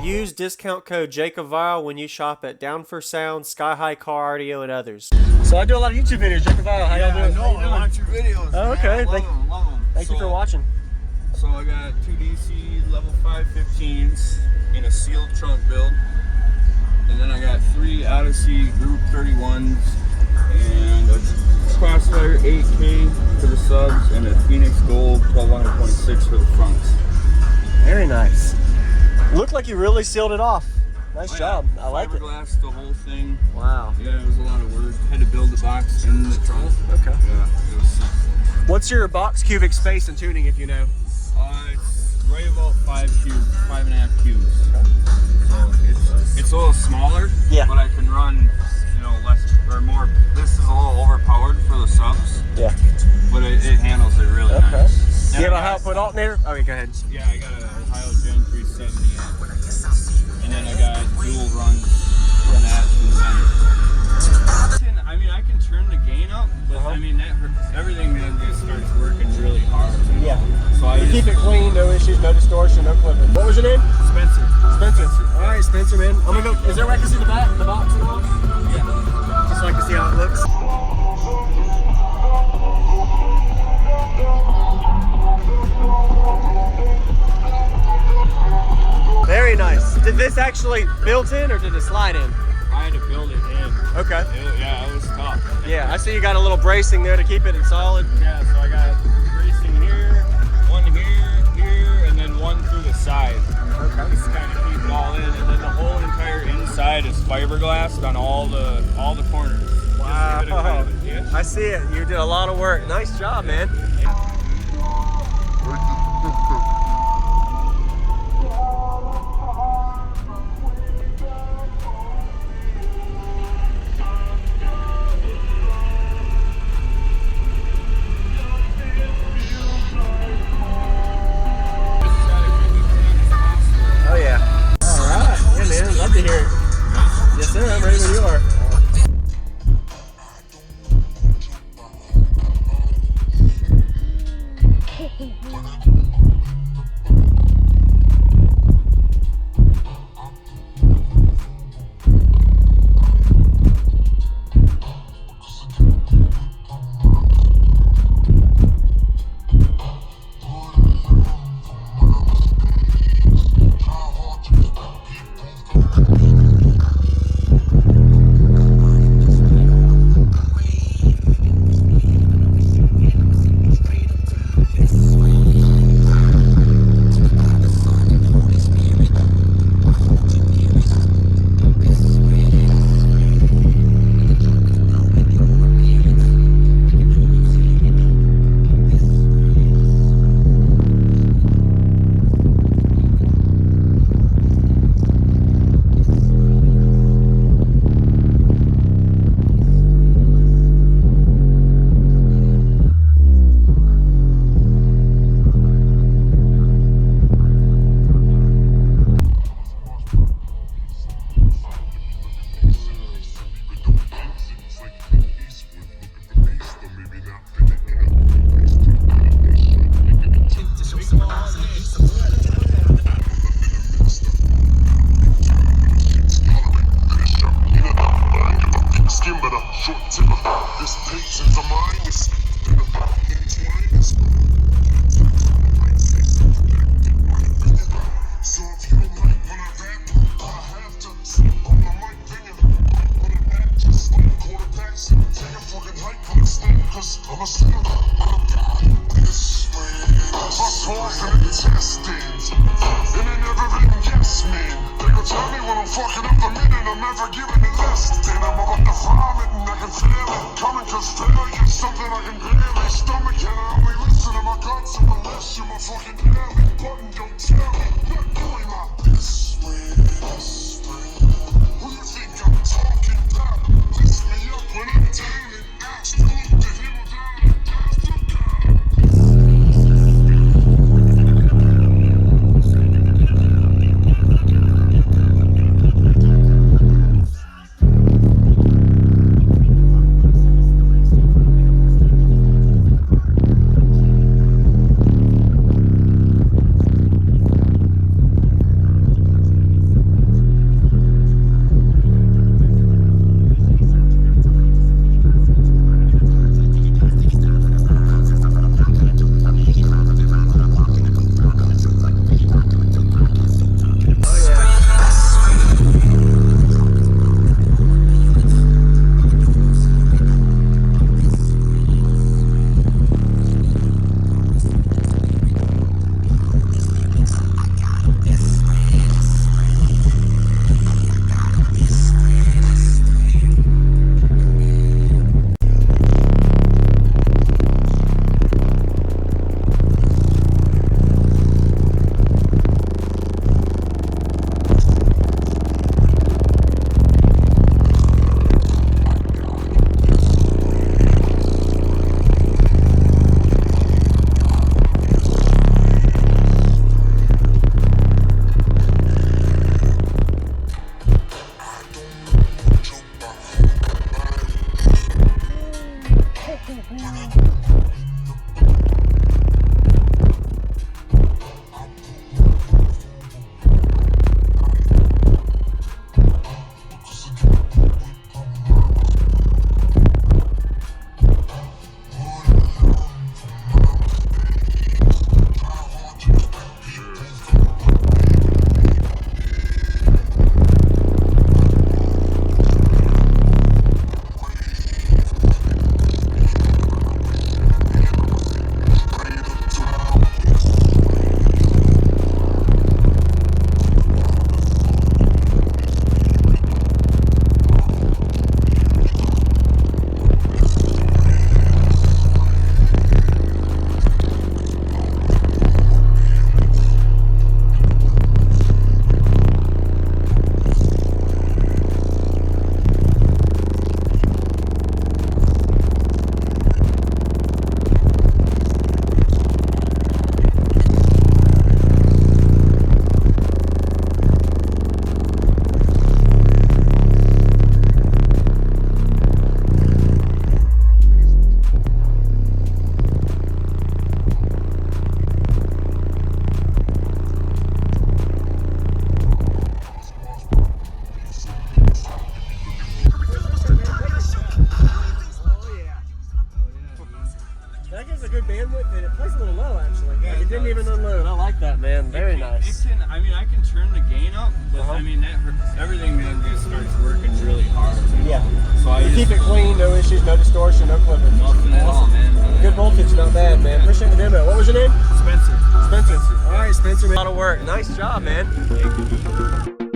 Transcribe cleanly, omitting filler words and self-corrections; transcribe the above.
Use discount code JACOBVILE when you shop at Down for Sound, Sky High Car Audio, and others. So I do a lot of YouTube videos. JACOBVILE, how y'all doing? I watch your videos. Oh, okay. Love them. Thank you for watching. So I got 2 DC level 5 15s in a sealed trunk build. And then I got 3 Odyssey Group 31s and a Crossfire 8K for the subs and a Phoenix Gold 1226 for the fronts. Very nice. Looked like you really sealed it off. Nice job. I like it. Fiberglass, the whole thing. Wow. Yeah, it was a lot of work. Had to build the box in the trunk. Okay. Yeah, it was sick. What's your box cubic space and tuning, if you know? It's right about 5.5 cubes. Okay. So it's a little smaller. Yeah. But I can run, less or more. This is a little overpowered for the subs. Yeah. But it handles it really nice. You have a output alternator? Oh, yeah, go ahead. Yeah, I got an Ohio Gen 370 amp. And then I got dual runs from that to the center. I mean, I can turn the gain up, but I mean, everything then just starts working really hard. Yeah. So you keep it clean, no issues, no distortion, no clipping. What was your name? Spencer. Spencer. All right, Spencer, man. I'm gonna go. Is there a way I can see the back, the box? Yeah. Just so I can see how it looks. Very nice. Did this actually built in or did it slide in? I had to build it in. Okay. It was tough. Yeah, I see you got a little bracing there to keep it in solid. Yeah, so I got bracing here, one here, and then one through the side. Okay. Just kind of keep it all in, and then the whole entire inside is fiberglass on all the corners. Wow. I see it. You did a lot of work. Nice job, man. Oh yeah. All right. Yeah, man. Love to hear it. Yes, sir. I'm ready when you are. like that, man. Very nice. I mean, I can turn the gain up, but I mean, everything then just starts working really hard. Yeah. So I You keep it clean, no issues, no distortion, no clipping. Nothing at all, man. Good voltage, not bad, man. Appreciate the demo. What was your name? Spencer. Spencer. All right, Spencer. A lot of work. Nice job, man. Thank you.